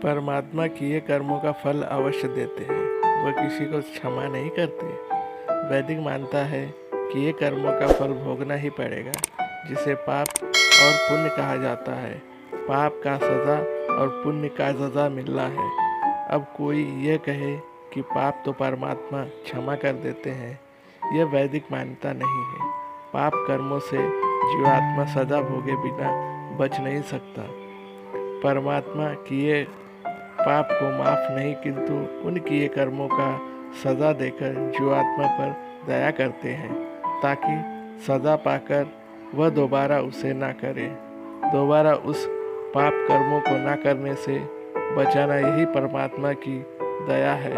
परमात्मा किए कर्मों का फल अवश्य देते हैं, वह किसी को क्षमा नहीं करते। वैदिक मानता है कि ये कर्मों का फल भोगना ही पड़ेगा, जिसे पाप और पुण्य कहा जाता है। पाप का सज़ा और पुण्य का सज़ा मिलना है। अब कोई यह कहे कि पाप तो परमात्मा क्षमा कर देते हैं, यह वैदिक मान्यता नहीं है। पाप कर्मों से जीवात्मा सज़ा भोगे बिना बच नहीं सकता। परमात्मा किए पाप को माफ़ नहीं, किंतु उन किए कर्मों का सज़ा देकर जीवात्मा पर दया करते हैं, ताकि सज़ा पाकर वह दोबारा उसे ना करे। दोबारा उस पाप कर्मों को ना करने से बचाना यही परमात्मा की दया है।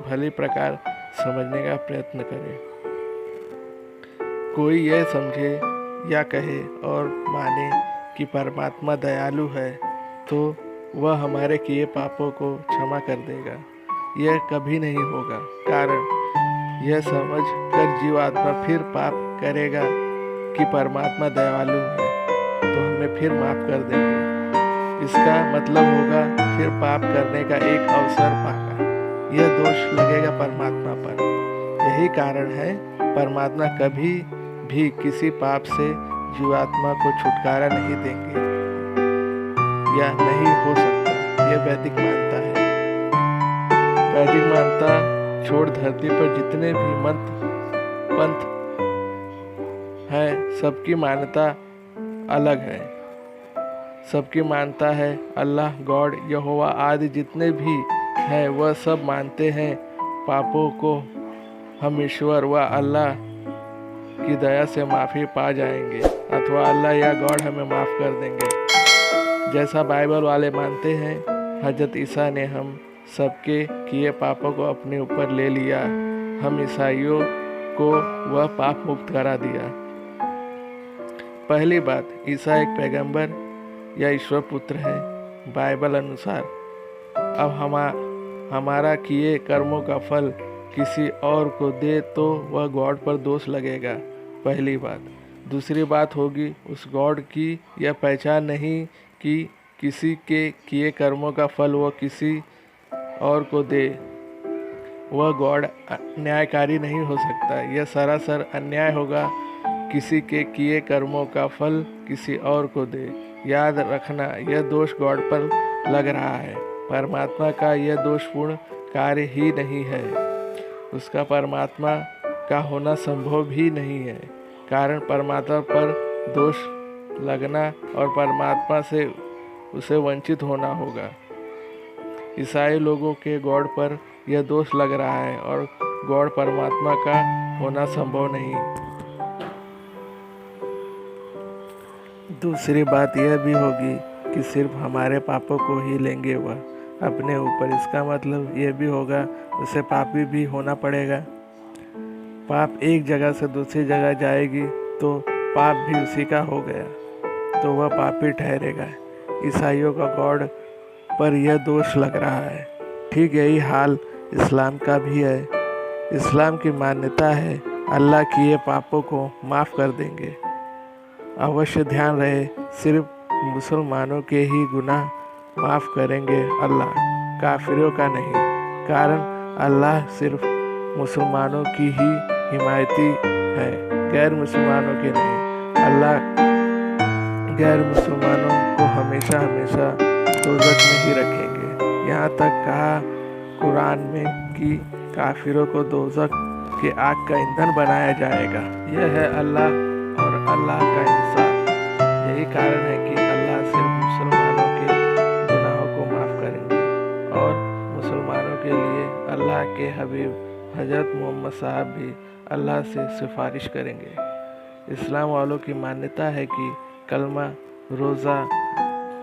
भली प्रकार समझने का प्रयत्न करें। कोई यह समझे या कहे और माने कि परमात्मा दयालु है, तो वह हमारे किए पापों को क्षमा कर देगा। यह कभी नहीं होगा, कारण यह समझ कर जीवात्मा फिर पाप करेगा कि परमात्मा दयालु है, तो हमें फिर माफ़ कर देंगे। इसका मतलब होगा फिर पाप करने का एक अवसर पागा। यह दोष लगेगा परमात्मा पर। यही कारण है परमात्मा कभी भी किसी पाप से जीवात्मा को छुटकारा नहीं देंगे या नहीं हो सकता। यह वैदिक मानता है। वैदिक मानता छोड़ धरती पर जितने भी पंथ हैं, सबकी मान्यता अलग है। सबकी मानता है अल्लाह, गॉड, यहोवा आदि जितने भी हैं, वह सब मानते हैं पापों को हम ईश्वर व अल्लाह की दया से माफ़ी पा जाएंगे, अथवा अल्लाह या गॉड हमें माफ़ कर देंगे। जैसा बाइबल वाले मानते हैं, हजरत ईसा ने हम सबके किए पापों को अपने ऊपर ले लिया। हम ईसाइयों को वह पाप मुक्त करा दिया। पहली बात, ईसा एक पैगंबर या ईश्वर पुत्र है बाइबल अनुसार। अब हमारा किए कर्मों का फल किसी और को दे तो वह गॉड पर दोष लगेगा, पहली बात। दूसरी बात होगी, उस गॉड की यह पहचान नहीं कि किसी के किए कर्मों का फल वह किसी और को दे। वह गॉड न्यायकारी नहीं हो सकता। यह सरासर अन्याय होगा किसी के किए कर्मों का फल किसी और को दे। याद रखना, यह दोष गॉड पर लग रहा है। परमात्मा का यह दोषपूर्ण कार्य ही नहीं है। उसका परमात्मा का होना संभव भी नहीं है, कारण परमात्मा पर दोष लगना और परमात्मा से उसे वंचित होना होगा। ईसाई लोगों के गॉड पर यह दोष लग रहा है और गॉड परमात्मा का होना संभव नहीं। दूसरी बात यह भी होगी कि सिर्फ हमारे पापों को ही लेंगे वह अपने ऊपर। इसका मतलब यह भी होगा उसे पापी भी होना पड़ेगा। पाप एक जगह से दूसरी जगह जाएगी तो पाप भी उसी का हो गया, तो वह पापी ठहरेगा। ईसाइयों का गॉड पर यह दोष लग रहा है। ठीक यही हाल इस्लाम का भी है। इस्लाम की मान्यता है अल्लाह किए पापों को माफ़ कर देंगे। अवश्य ध्यान रहे, सिर्फ मुसलमानों के ही गुनाह माफ़ करेंगे अल्लाह, काफिरों का नहीं। कारण अल्लाह सिर्फ मुसलमानों की ही हिमायती है, गैर मुसलमानों की नहीं। अल्लाह गैर मुसलमानों को हमेशा हमेशा दोज़ख में ही रखेंगे। यहाँ तक कहा कुरान में कि काफिरों को दोज़ख के आग का ईंधन बनाया जाएगा। यह है अल्लाह और अल्लाह का इंसाफ। यही कारण है कि अल्लाह सिर्फ मुसलमानों के गुनाहों को माफ़ करेंगे और मुसलमानों के लिए अल्लाह के हबीब हज़रत मोहम्मद साहब भी अल्लाह से सिफारिश करेंगे। इस्लाम वालों की मान्यता है कि कलमा, रोज़ा,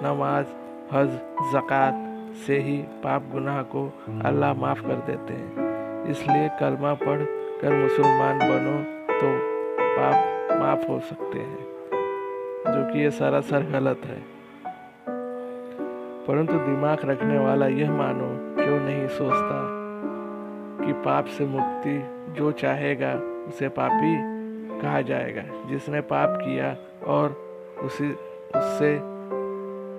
नमाज, हज, ज़कात से ही पाप गुनाह को अल्लाह माफ़ कर देते हैं। इसलिए कलमा पढ़ कर मुसलमान बनो तो पाप माफ़ हो सकते हैं, जो कि ये सरासर गलत है। परंतु दिमाग रखने वाला यह मानो क्यों नहीं सोचता कि पाप से मुक्ति जो चाहेगा उसे पापी कहा जाएगा। जिसने पाप किया और उससे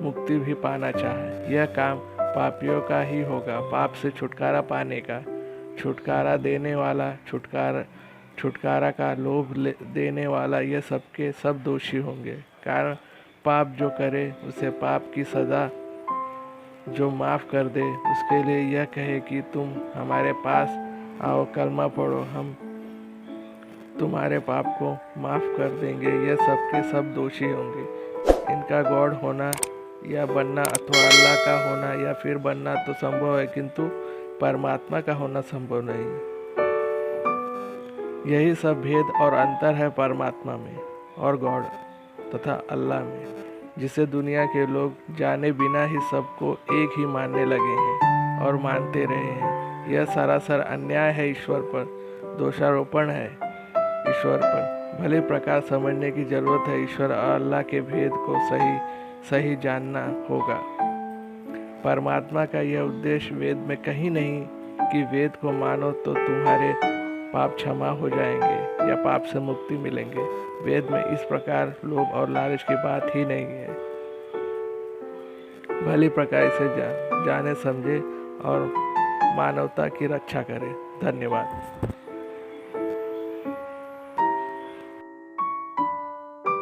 मुक्ति भी पाना चाहे, यह काम पापियों का ही होगा। पाप से छुटकारा पाने का, छुटकारा देने वाला, छुटकारा का लोभ देने वाला, ये सबके सब दोषी होंगे। कारण पाप जो करे उसे पाप की सज़ा जो माफ़ कर दे, उसके लिए यह कहे कि तुम हमारे पास आओ, कलमा पढ़ो, हम तुम्हारे पाप को माफ़ कर देंगे। यह सबके सब दोषी होंगे। इनका गॉड होना या बनना अथवा अल्लाह का होना या फिर बनना तो संभव है, किंतु परमात्मा का होना संभव नहीं। यही सब भेद और अंतर है परमात्मा में और गॉड तथा अल्लाह में, जिसे दुनिया के लोग जाने बिना ही सबको एक ही मानने लगे हैं और मानते रहे हैं। यह सरासर अन्याय है, ईश्वर पर दोषारोपण है। ईश्वर पर भले प्रकार समझने की जरूरत है। ईश्वर और अल्लाह के भेद को सही जानना होगा। परमात्मा का यह उद्देश्य वेद में कहीं नहीं कि वेद को मानो तो तुम्हारे पाप क्षमा हो जाएंगे या पाप से मुक्ति मिलेंगे। वेद में इस प्रकार लोभ और लालच की बात ही नहीं है। भली प्रकार से जाने समझे और मानवता की रक्षा करें। धन्यवाद।